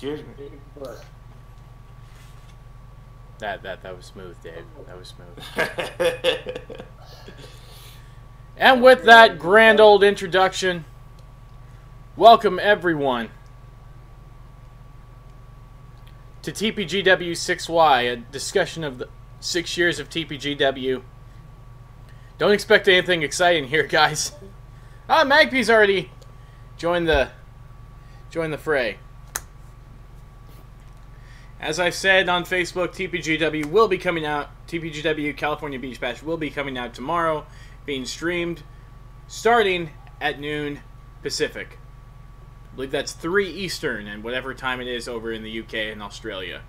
Excuse me. That was smooth, Dave. That was smooth. And with that grand old introduction, welcome everyone to TPGW6Y, a discussion of the 6 years of TPGW. Don't expect anything exciting here, guys. Ah, Magpie's already joined the fray. As I've said on Facebook, TPGW will be coming out. TPGW California Beach Bash will be coming out tomorrow, being streamed starting at noon Pacific. I believe that's 3 Eastern and whatever time it is over in the UK and Australia.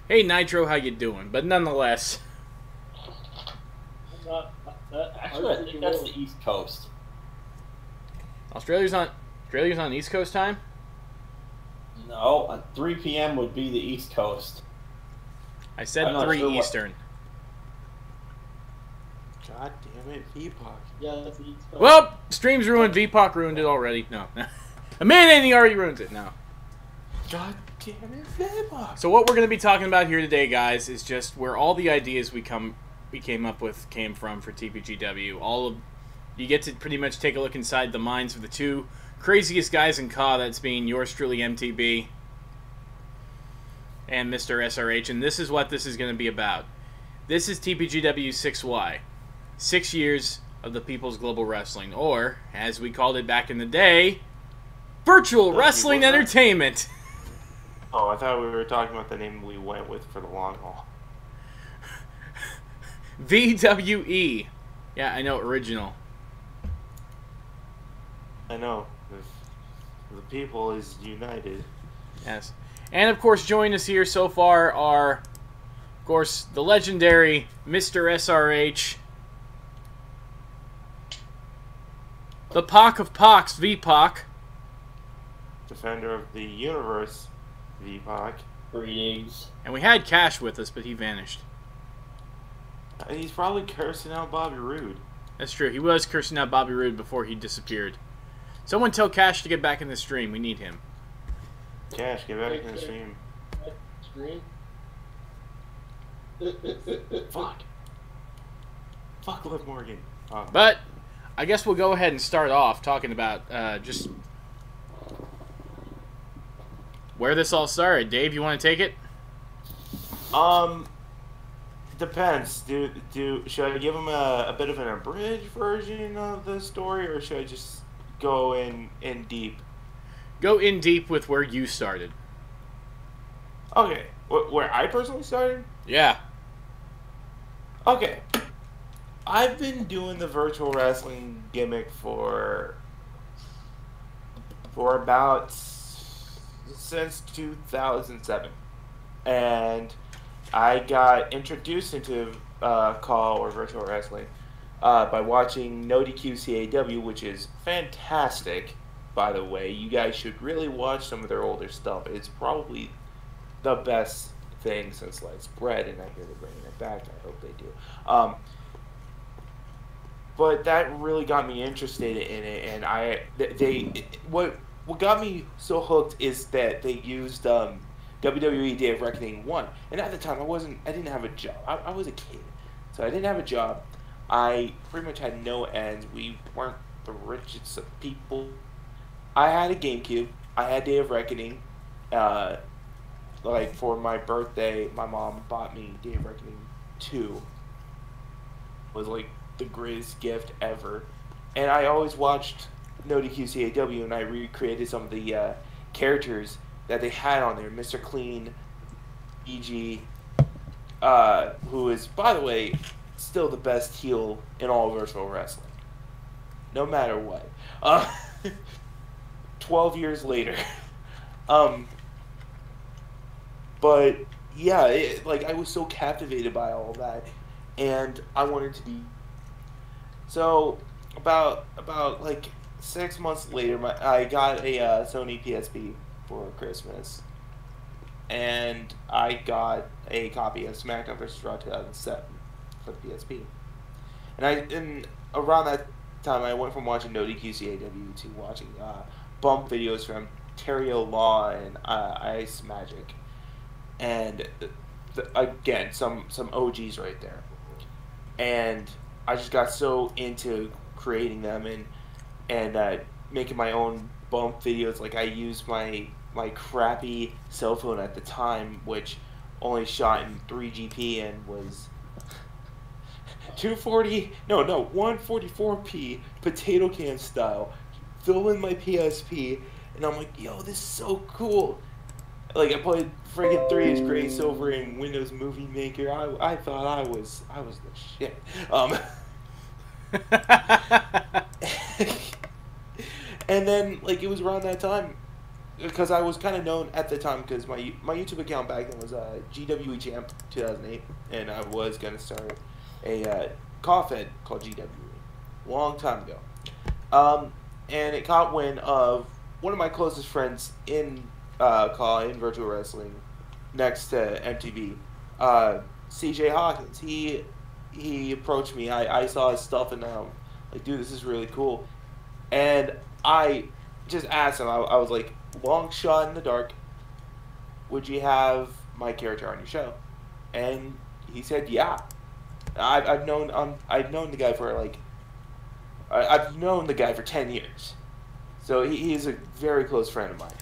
Hey Nitro, how you doing? But nonetheless, Actually, I think that's the East Coast. Australia's on East Coast time? No, 3 p.m. would be the East Coast. I said 3 sure Eastern. God damn it, VPOC. Yeah, that's the East Coast. Well, stream's ruined. VPOC ruined it already. No. Amanda, he already ruined it now. God damn it, VPOC. So what we're going to be talking about here today, guys, is just where all the ideas we came up with came from for TPGW. You get to pretty much take a look inside the minds of the two craziest guys in CAW, that's being yours truly, MTB, and Mr. SRH, and this is what this is going to be about. This is TPGW6Y, 6 years of the People's Global Wrestling, or, as we called it back in the day, Virtual Wrestling Entertainment. Oh, I thought we were talking about the name we went with for the long haul. VWE. Yeah, I know, original. I know. The people is united. Yes. And, of course, joining us here so far are, of course, the legendary Mr. SRH, the Pock of Pocs, VPOC. Defender of the universe, VPOC. Greetings. And we had Cash with us, but he vanished. He's probably cursing out Bobby Roode. That's true. He was cursing out Bobby Roode before he disappeared. Someone tell Cash to get back in the stream. We need him. Cash, get back in the stream. Stream? Fuck. Fuck Liv Morgan. Oh. But I guess we'll go ahead and start off talking about just where this all started. Dave, you want to take it? Depends. Should I give him a bit of an abridged version of the story, or should I just go in deep? Go in deep with where you started. Okay. Where I personally started? Yeah. Okay. I've been doing the virtual wrestling gimmick for about since 2007. And I got introduced into CAW or virtual wrestling by watching No DQ CAW, which is fantastic, by the way. You guys should really watch some of their older stuff. It's probably the best thing since sliced bread, and I hear they're bringing it back. I hope they do. But that really got me interested in it, and what got me so hooked is that they used WWE Day of Reckoning 1, and at the time I didn't have a job. I was a kid, so I didn't have a job. I pretty much had no ends. We weren't the richest of people. I had a GameCube. I had Day of Reckoning. Like for my birthday, my mom bought me Day of Reckoning 2. It was like the greatest gift ever. And I always watched No DQ CAW, and I recreated some of the characters that they had on there. Mr. Clean, E.G., who is, by the way, still the best heel in all virtual wrestling. No matter what. 12 years later. But, yeah, I was so captivated by all of that. And I wanted to be... So, about 6 months later, I got a Sony PSP for Christmas. And I got a copy of SmackDown vs. Raw 2007 for the PSP. And around that time, I went from watching No DQ CAW to watching bump videos from Terrio Law and Ice Magic, and again some OGs right there. And I just got so into creating them and making my own bump videos. Like I used my crappy cell phone at the time, which only shot in 3GP and was 144p potato can style, filming my PSP, and I'm like, yo, this is so cool. Like I played friggin' 3 Grace over in Windows Movie Maker. I thought I was the shit. And then like it was around that time because I was kind of known at the time because my YouTube account back then was GWE Champ 2008, and I was gonna start a cough-ed called GWE long time ago. And it caught wind of one of my closest friends in virtual wrestling next to MTV, CJ Hawkins. He approached me. I saw his stuff and like, dude, this is really cool. And I just asked him. I was like, long shot in the dark, would you have my character on your show? And he said, yeah. I've known the guy for like I've known the guy for 10 years, so he's a very close friend of mine.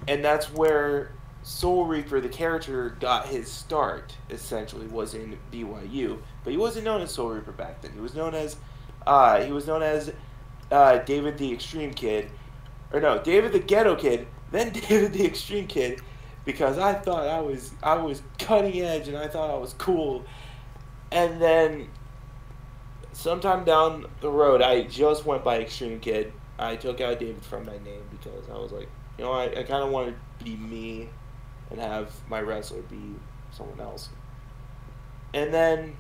And that's where Soul Reaper, the character, got his start. Essentially, was in BYU, but he wasn't known as Soul Reaper back then. He was known as David the Extreme Kid, or no, David the Ghetto Kid, then David the Extreme Kid, because I thought I was cutting edge and I thought I was cool. And then sometime down the road, I just went by Extreme Kid. I took out David from my name because I was like, you know, I kind of wanted to be me and have my wrestler be someone else. And then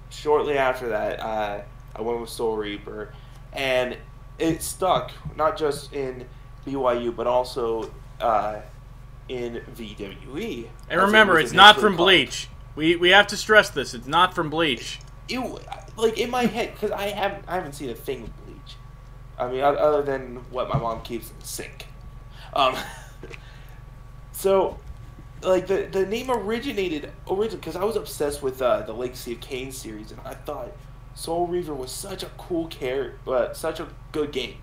shortly after that, I went with Soul Reaper, and it stuck not just in BYU but also in VWE. And remember, it's not from Bleach. We have to stress this. It's not from Bleach. Like in my head, because I haven't seen a thing with Bleach. I mean, other than what my mom keeps in the sink. So, like the name originated because I was obsessed with the Legacy of Kain series, and I thought Soul Reaver was such a cool character, such a good game.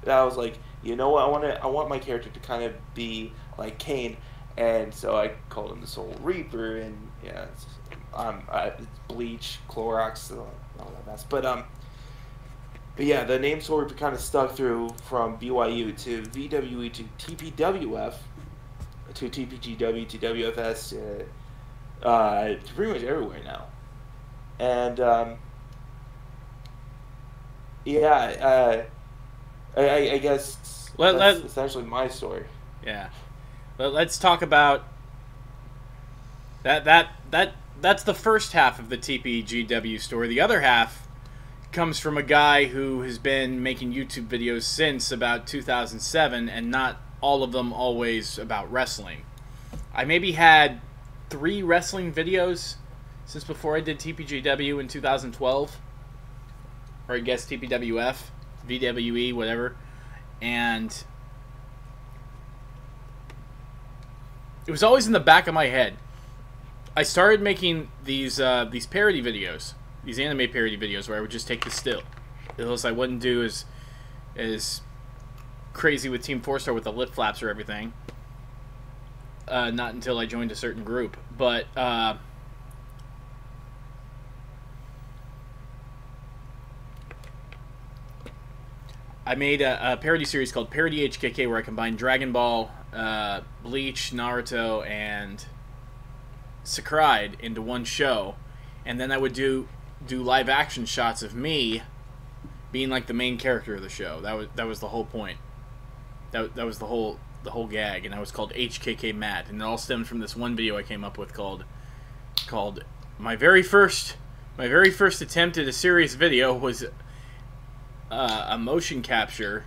That I was like, you know what, I want my character to kind of be like Kain, and so I called him the Soul Reaper, and yeah, it's Bleach, Clorox, all that mess. But yeah, the name Soul Reaper kind of stuck through from BYU to VWE to TPWF to TPGW to WFS to pretty much everywhere now. And yeah, I guess that's essentially my story. Yeah. Let's talk about that's the first half of the TPGW story. The other half comes from a guy who has been making YouTube videos since about 2007, and not all of them always about wrestling. I maybe had 3 wrestling videos since before I did TPGW in 2012, or I guess TPWF, VWE, whatever, and it was always in the back of my head. I started making these parody videos, these anime parody videos, where I would just take the still. Else I wouldn't do as crazy with Team 4-Star with the lip flaps or everything. Not until I joined a certain group. But I made a parody series called Parody HKK, where I combined Dragon Ball, Bleach, Naruto, and Sakurai into one show, and then I would do live action shots of me being like the main character of the show. That was the whole point. That was the whole gag, and I was called HKK Matt, and it all stemmed from this one video I came up with called my very first attempt at a serious video was a motion capture.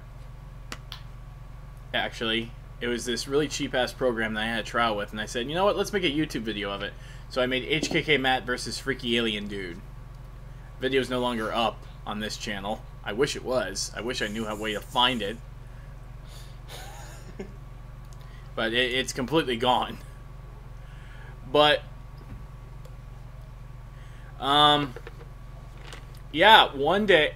Actually, it was this really cheap-ass program that I had a trial with, and I said, you know what, let's make a YouTube video of it. So I made HKK Matt versus Freaky Alien Dude. Video's no longer up on this channel. I wish it was. I wish I knew a way to find it. but it's completely gone. But yeah, one day.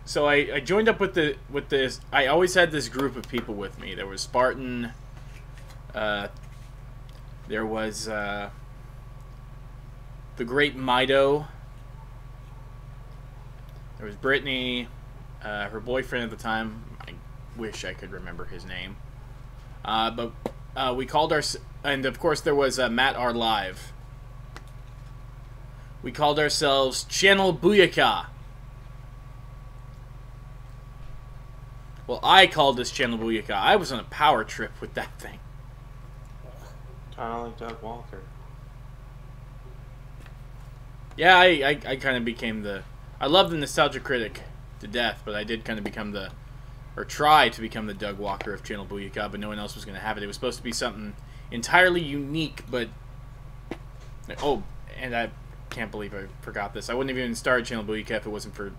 So I joined up with this. I always had this group of people with me. There was Spartan. There was the Great Mido. There was Brittany, her boyfriend at the time. I wish I could remember his name. But we called our, and of course there was Matt R Live. We called ourselves Channel Booyaka. Well, I called this Channel Booyaka. I was on a power trip with that thing. Kind of like Doug Walker. Yeah, I kind of became the... I love the nostalgia critic to death, but I did kind of become the... Or try to become the Doug Walker of Channel Booyaka, but no one else was going to have it. It was supposed to be something entirely unique, but... Oh, and I can't believe I forgot this. I wouldn't have even started Channel Booyaka if it wasn't for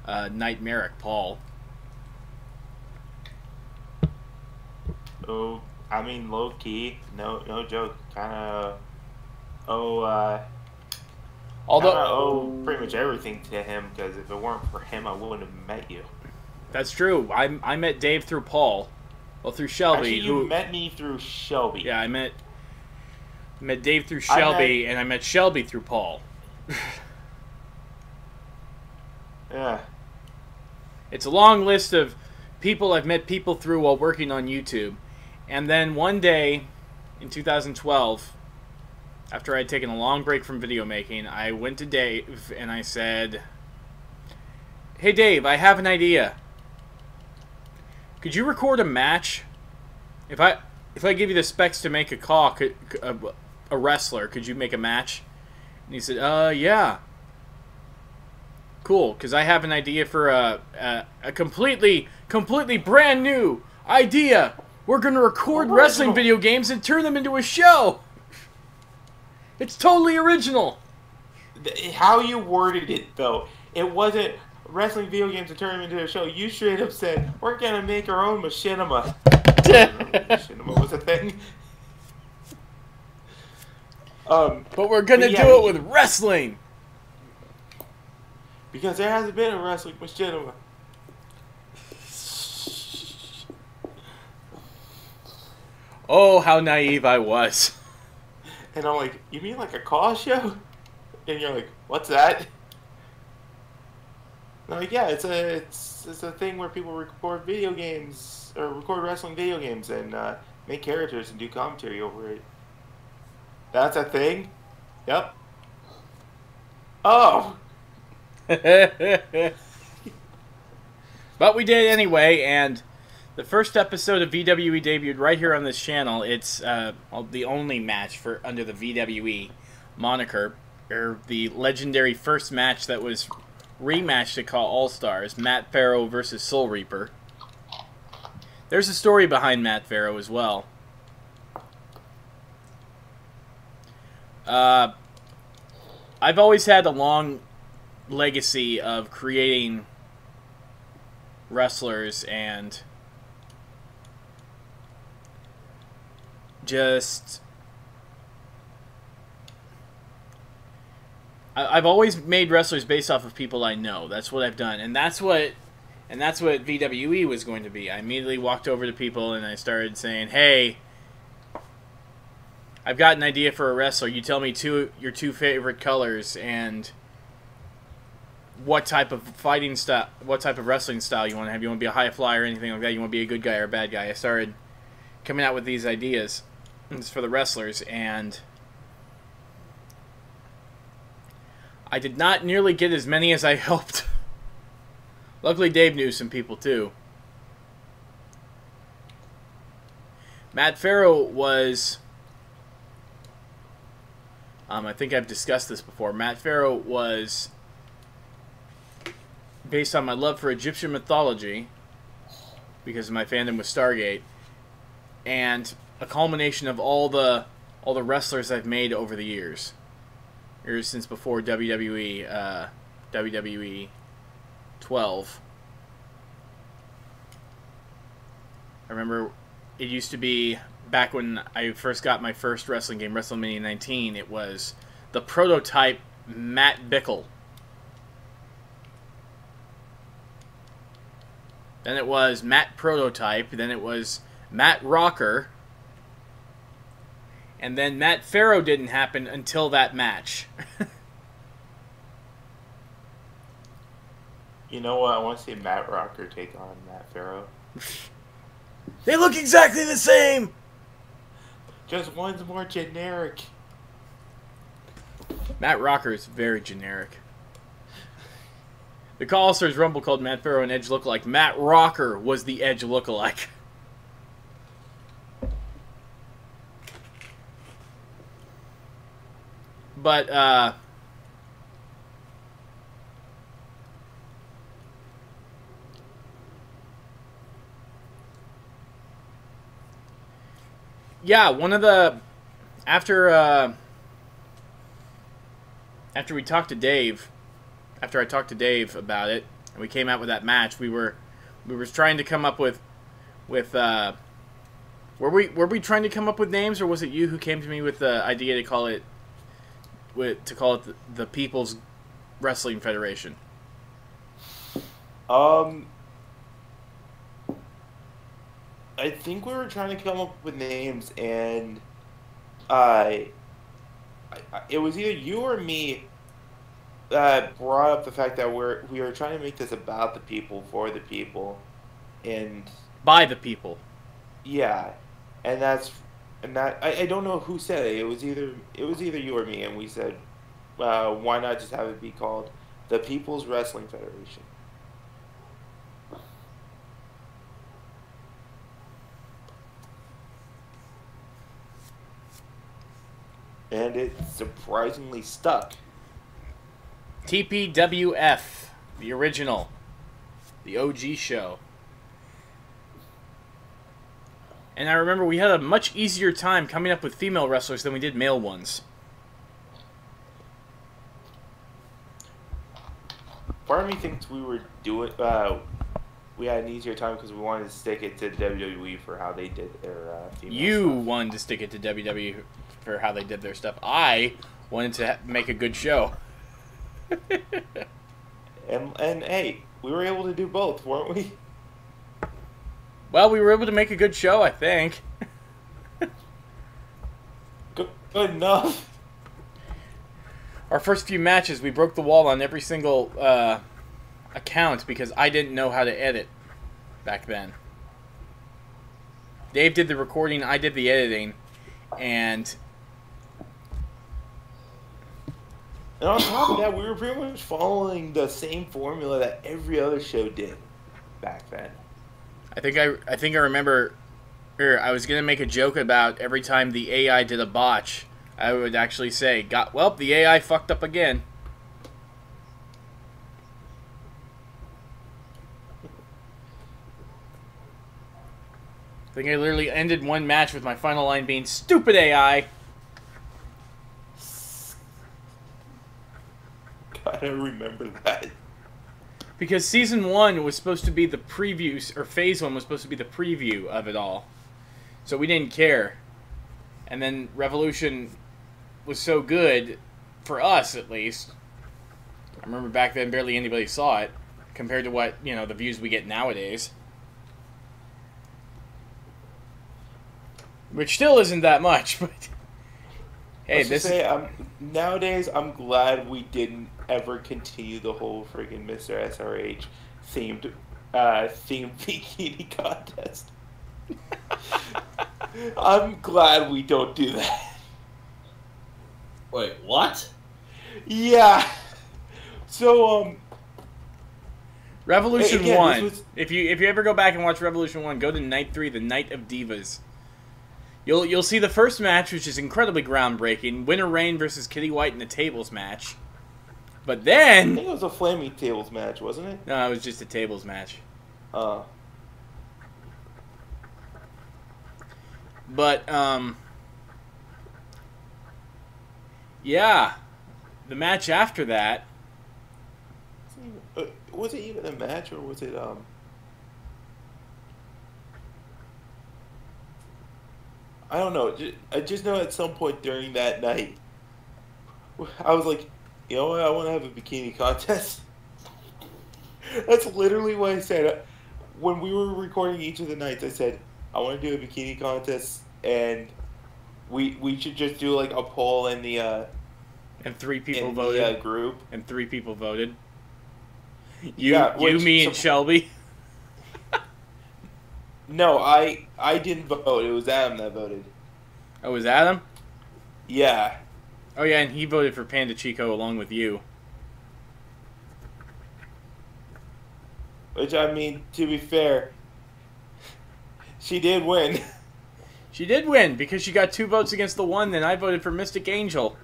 Nightmaric Paul. Oh, I mean, low key, no joke. Kind of, Although, pretty much everything to him, because if it weren't for him, I wouldn't have met you. That's true. I met Dave through Paul. Well, through Shelby. Actually, you met me through Shelby. Yeah, I met Dave through Shelby, and I met Shelby through Paul. Yeah. It's a long list of people I've met people through while working on YouTube. And then one day, in 2012, after I'd taken a long break from video making, I went to Dave and I said, "Hey Dave, I have an idea. Could you record a match? If I give you the specs to make a wrestler, could you make a match?" And he said, yeah. Cool, because I have an idea for a completely brand new idea. We're going to record wrestling video games and turn them into a show. It's totally original. How you worded it, though, it wasn't wrestling video games to turn them into a show. You straight up said, we're going to make our own machinima. Machinima was a thing. But we're going to do it with wrestling. Because there hasn't been a wrestling machinima. Oh, how naive I was. And I'm like, you mean like a call show? And you're like, what's that? And I'm like, yeah, it's a thing where people record video games, or record wrestling video games, and make characters and do commentary over it. That's a thing? Yep. Oh! But we did anyway, and the first episode of VWE debuted right here on this channel. It's the only match for under the VWE moniker, or the legendary first match that was rematched at Call All-Stars, Matt Farrow versus Soul Reaper. There's a story behind Matt Farrow as well. I've always had a long legacy of creating wrestlers and just I've always made wrestlers based off of people I know. That's what I've done, and that's what VWE was going to be. I immediately walked over to people and I started saying, "Hey, I've got an idea for a wrestler. You tell me your two favorite colors and what type of fighting style, what type of wrestling style you want to have. You want to be a high flyer or anything like that? You want to be a good guy or a bad guy?" I started coming out with these ideas for the wrestlers, and I did not nearly get as many as I hoped. Luckily, Dave knew some people too. Matt Farrow was... I think I've discussed this before. Matt Farrow was based on my love for Egyptian mythology, because of my fandom with Stargate, and a culmination of all the wrestlers I've made over the years. Ever since before WWE 12. I remember it used to be back when I first got my first wrestling game, WrestleMania 19, it was the prototype Matt Bickle. Then it was Matt Prototype. Then it was Matt Rocker. And then Matt Farrow didn't happen until that match. You know what? I want to see Matt Rocker take on Matt Farrow. They look exactly the same! Just one's more generic. Matt Rocker is very generic. The Call Stars Rumble called Matt Farrow an Edge lookalike. Matt Rocker was the Edge lookalike. But, yeah, one of the... After we talked to Dave... After I talked to Dave about it, and we came out with that match, we were trying to come up with were we trying to come up with names, or was it you who came to me with the idea to call it the People's Wrestling Federation? I think we were trying to come up with names, and it was either you or me that brought up the fact that we were trying to make this about the people, for the people, and by the people. Yeah, and I don't know who said it. It was either you or me, and we said, why not just have it be called the People's Wrestling Federation? And it surprisingly stuck. TPWF, the original, the OG show. And I remember we had a much easier time coming up with female wrestlers than we did male ones. Part of me thinks we were doing. We had an easier time because we wanted to stick it to WWE for how they did their female stuff. Wanted to stick it to WWE for how they did their stuff. I wanted to make a good show. and hey, we were able to do both, weren't we? Well, we were able to make a good show, I think. Good enough. Our first few matches, we broke the wall on every single account because I didn't know how to edit back then. Dave did the recording, I did the editing, and on top of that, we were pretty much following the same formula that every other show did back then. I think I remember, or I was gonna make a joke about every time the AI did a botch, I would actually say, the AI fucked up again. I think I literally ended one match with my final line being, "Stupid AI." I don't remember that. Because Season 1 was supposed to be the preview, or Phase 1 was supposed to be the preview of it all. So we didn't care. And then Revolution was so good, for us at least. I remember back then barely anybody saw it, compared to what, the views we get nowadays. Which still isn't that much, but... Hey, nowadays, I'm glad we didn't ever continue the whole friggin' Mr. SRH themed bikini contest. I'm glad we don't do that. Wait, what? Yeah. So, Revolution again, 1. If you ever go back and watch Revolution 1, go to Night 3, the Night of Divas. You'll see the first match, which is incredibly groundbreaking. Winter Rain versus Kitty White in a tables match. But then... I think it was a flaming tables match, wasn't it? No, it was just a tables match. But, yeah. The match after that... Was it even a match, or was it, I don't know. I just know at some point during that night, I was like, you know what? I want to have a bikini contest. That's literally what I said. When we were recording each of the nights, I said, I want to do a bikini contest, and we should just do like a poll in the And 3 people voted. group. And 3 people voted. Yeah, Me, and Shelby. No, I didn't vote. It was Adam that voted. Oh, was Adam? Yeah. Oh yeah, and he voted for Panda Chico along with you. Which, I mean, to be fair, she did win. She did win because she got 2 votes against the 1. Then I voted for Mystic Angel.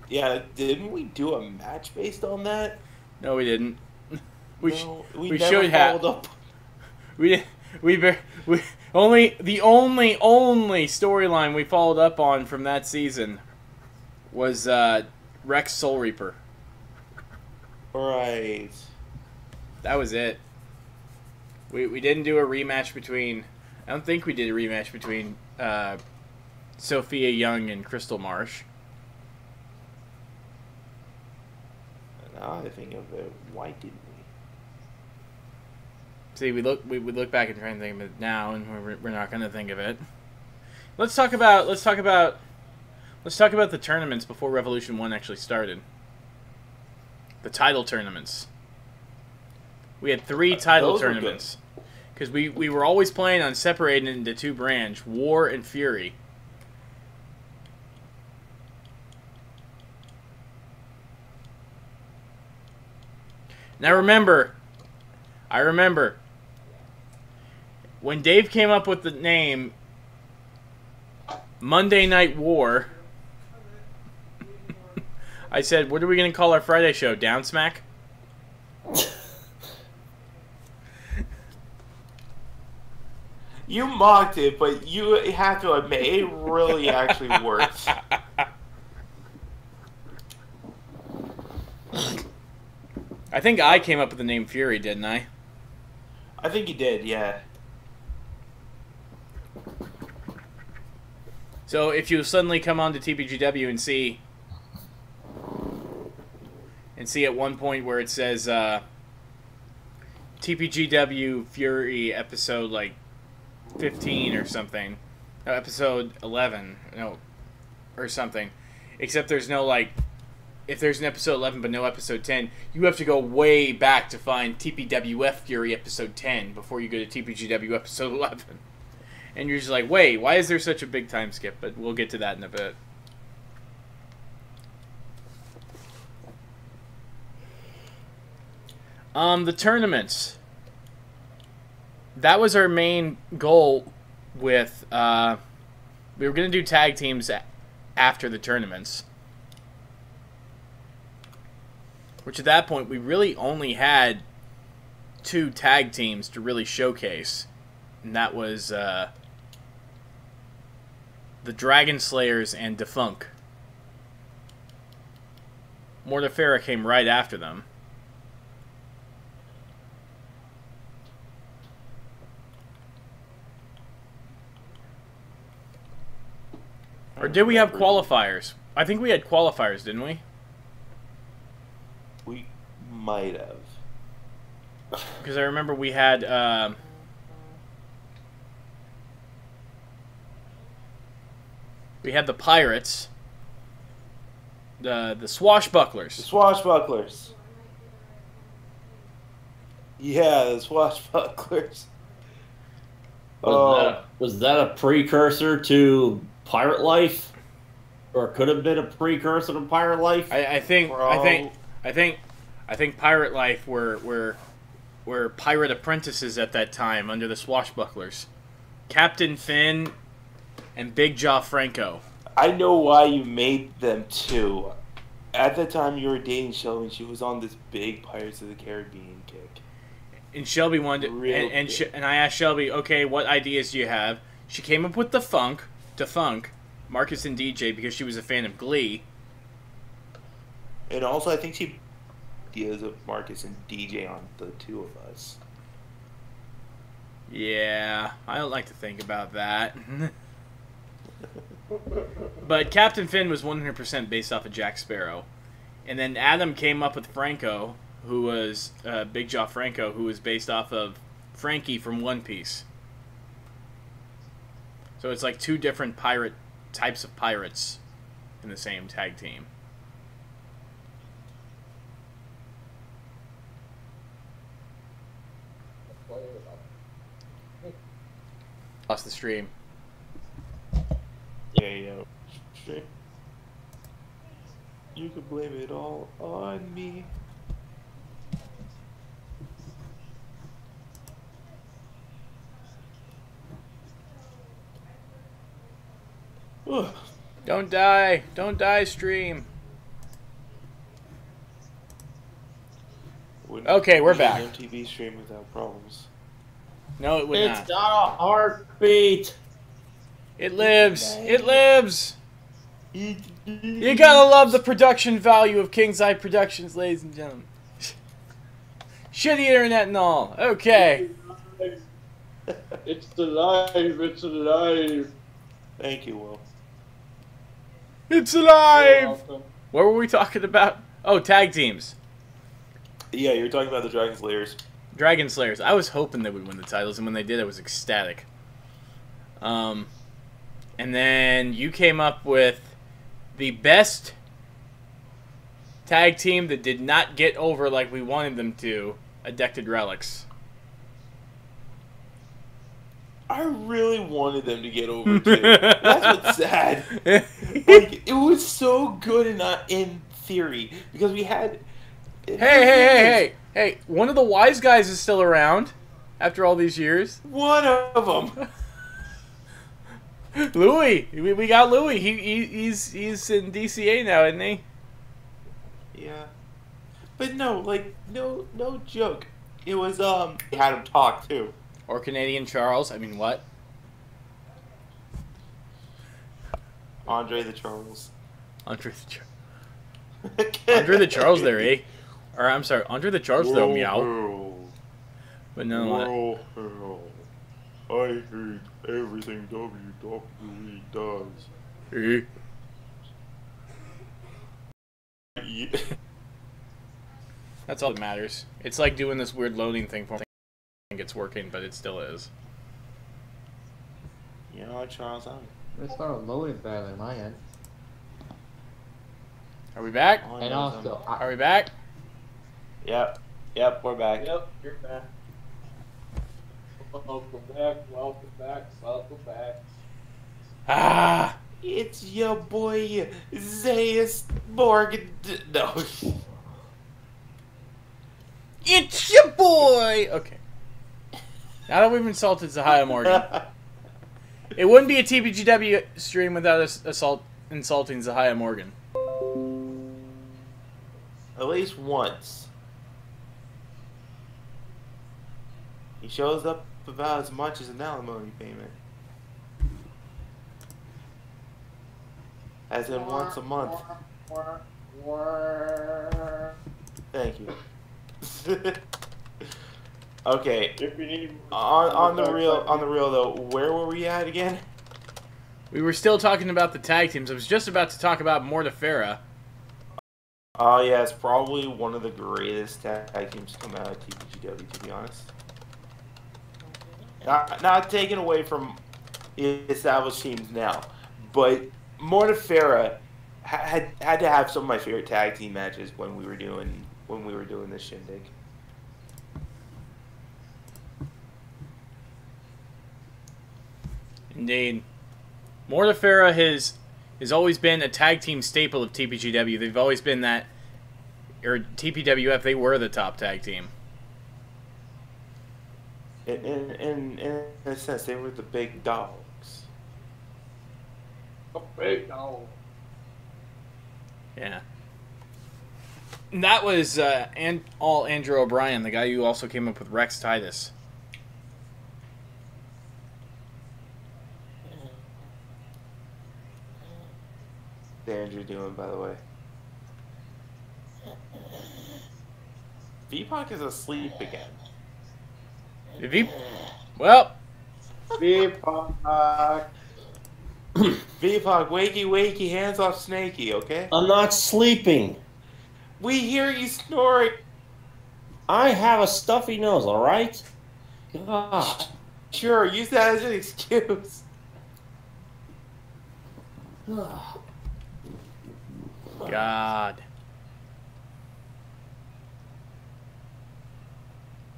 Yeah, didn't we do a match based on that? No, we didn't. We we never should have. followed up. We only the only storyline we followed up on from that season was Rex Soul Reaper. Right. That was it. We didn't do a rematch between. I don't think we did a rematch between Sophia Young and Crystal Marsh. Now I think of it. Why didn't we? See, we look back and try and think of it now, and we're not going to think of it. Let's talk about the tournaments before Revolution 1 actually started. The title tournaments. We had 3 title tournaments because we were always playing on separated into 2 branch, War and Fury. Now I remember when Dave came up with the name Monday Night War. I said, what are we going to call our Friday show? Down Smack? You mocked it, but you have to admit, it really actually worked. I think I came up with the name Fury, didn't I? I think you did, yeah. So if you suddenly come on to TPGW and see at one point where it says TPGW Fury episode like 15 or something, no, episode 11, no, or something, except there's no like, if there's an episode 11 but no episode 10, you have to go way back to find TPWF Fury episode 10 before you go to TPGW episode 11. And you're just like, wait, why is there such a big time skip? But we'll get to that in a bit. The tournaments. That was our main goal with, we were going to do tag teams after the tournaments. Which at that point, we really only had 2 tag teams to really showcase. And that was the Dragon Slayers and Defunk. Mortafera came right after them. Or did we have qualifiers? I think we had qualifiers, didn't we? We might have. Because I remember we had the Pirates, the Swashbucklers. The Swashbucklers. Yeah, the Swashbucklers. Was that a precursor to Pirate Life, or could have been a precursor to Pirate Life? I think Pirate Life were pirate apprentices at that time under the Swashbucklers, Captain Finn and Big Jaw Franco. I know why you made them too. At the time you were dating Shelby, she was on this big Pirates of the Caribbean kick. And Shelby wanted, and I asked Shelby, okay, what ideas do you have? She came up with Defunk, Marcus and DJ, because she was a fan of Glee. And also, I think she ideas of Marcus and DJ on the 2 of us. Yeah, I don't like to think about that. But Captain Finn was 100% based off of Jack Sparrow. And then Adam came up with Franco, who was Big Jaw Franco, who was based off of Frankie from One Piece. So it's like two different types of pirates in the same tag team. Lost the stream. Yeah. You can blame it all on me. Ugh. Don't die. Don't die, stream. Wouldn't Okay, we're be back. an MTV stream without problems. No, it would It's not. got a heartbeat. It lives. It lives. You gotta love the production value of King's Eye Productions, ladies and gentlemen. Shitty internet and all. Okay. It's alive. It's alive. Thank you, Will. It's alive. What were we talking about? Oh, tag teams. Yeah, you're talking about the Dragon Slayers. Dragon Slayers. I was hoping they would win the titles, and when they did, I was ecstatic. And then you came up with the best tag team that did not get over like we wanted them to, Addicted Relics. I really wanted them to get over too. That's what's sad. Like, it was so good in theory because we had. Hey! One of the wise guys is still around after all these years. One of them. Louis, we got Louis. He's in DCA now, isn't he? Yeah, but no, like no joke. It was we had him talk too. Or Canadian Charles. I mean, what? Andre the Charles. Andre the Charles there, eh? Or I'm sorry, Andre the Charles though, meow. But no. I hate everything WWE does. Eh? Yeah. That's all that matters. It's like doing this weird loading thing for me. I think it's working, but it still is. You know what, Charles? It's not loading better than my end. Are we back? And also, Are we back? Yep, we're back. Yep, you're back. Welcome back. Ah! It's your boy Zayas Morgan. No. It's your boy! Okay. Now that we've insulted Zahia Morgan, it wouldn't be a TPGW stream without us insulting Zahia Morgan. At least once. He shows up about as much as an alimony payment. As in once a month. Thank you. Okay. If you need On the real though, where were we at again? We were still talking about the tag teams. I was just about to talk about Mortafera. Oh yeah, it's probably one of the greatest tag teams to come out of TPGW, to be honest. Not taken away from established teams now, but Mortafera had to have some of my favorite tag team matches when we were doing this shindig. Indeed. Mortafera has always been a tag team staple of TPGW. They've always been that, or TPWF, they were the top tag team. In a sense, they were the big dogs. a big dog. Yeah. And that was all Andrew O'Brien, the guy who also came up with Rex Titus. How's Andrew doing, by the way? VPOC is asleep again. Well, TPGW. VPOG, wakey, wakey, hands off Snakey, okay? I'm not sleeping. We hear you snoring. I have a stuffy nose, alright? God. Sure, use that as an excuse. God.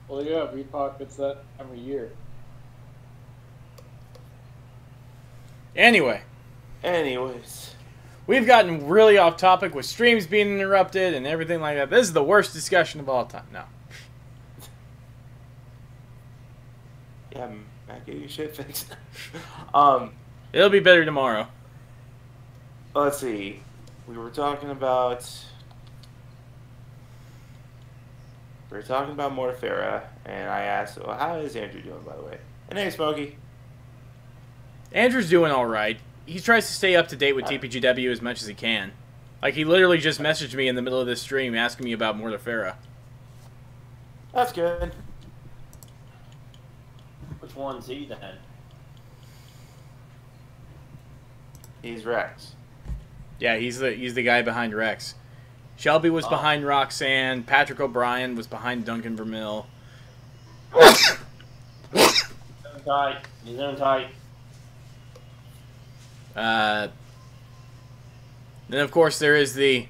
Well, yeah, VPOG gets that every year. Anyway, Anyways. we've gotten really off topic with streams being interrupted and everything like that. This is the worst discussion of all time. No. Yeah, Matt, get your shit fixed. It'll be better tomorrow. Let's see. We were talking about Mortifera, and I asked, well, how is Andrew doing, by the way? And hey, Smokey. Andrew's doing all right. He tries to stay up to date with TPGW as much as he can. Like, he literally just messaged me in the middle of this stream asking me about Mortifera. That's good. Which one's he then? He's Rex. Yeah, he's the guy behind Rex. Shelby was behind Roxanne. Patrick O'Brien was behind Duncan Vermill. He's in tight. He's in tight. Then, of course, there is the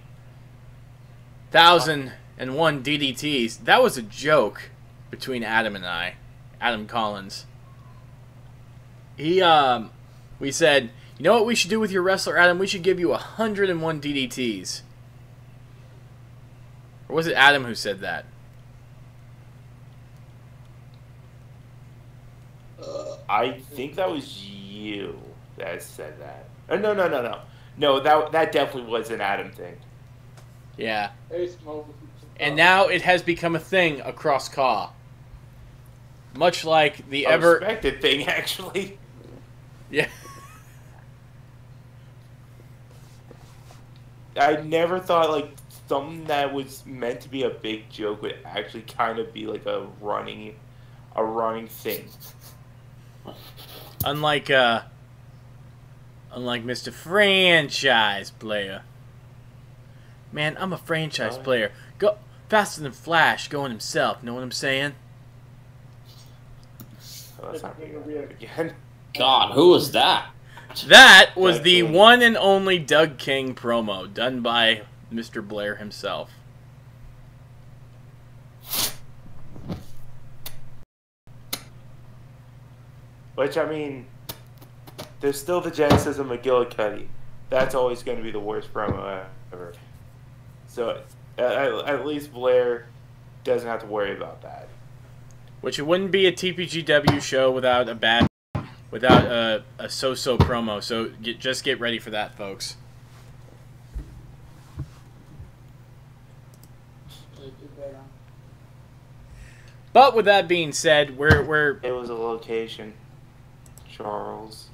1001 DDTs. That was a joke between Adam and I. Adam Collins. We said, you know what we should do with your wrestler, Adam? We should give you 101 DDTs. Or was it Adam who said that? I think that was you that said that. No. No, that definitely was an Adam thing. Yeah. Hey, Smoke. And now it has become a thing across CAW. Much like the A respected thing, actually. Yeah. I never thought, like, something that was meant to be a big joke would actually kind of be like a running thing. Unlike Mr. Franchise Player. Man, I'm a franchise player. Go faster than Flash going himself, know what I'm saying? Oh, that's not bringing it up again. God, who was that? That was Doug the King. one and only Doug King promo done by Mr. Blair himself. Which, I mean, there's still the genesis of McGillicuddy. That's always going to be the worst promo ever. So, at least Blair doesn't have to worry about that. Which it wouldn't be a TPGW show without a so-so promo. So just get ready for that, folks. But with that being said, we're It was a location. Charles.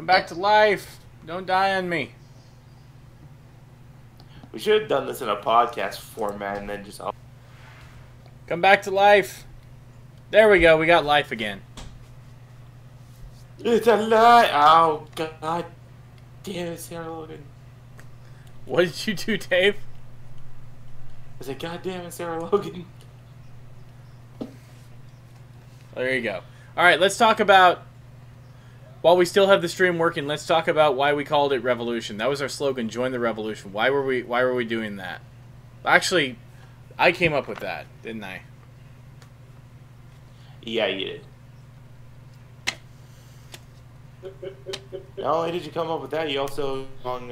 come back to life. Don't die on me. We should have done this in a podcast format and then just... Come back to life. There we go. We got life again. It's a lie! Oh, God damn it, Sarah Logan. What did you do, Dave? I said, God damn it, Sarah Logan. There you go. All right, let's talk about, while we still have the stream working, let's talk about why we called it Revolution. That was our slogan, join the revolution. Why were we doing that? Actually, I came up with that, didn't I? Yeah, you did. Not only did you come up with that, you also hung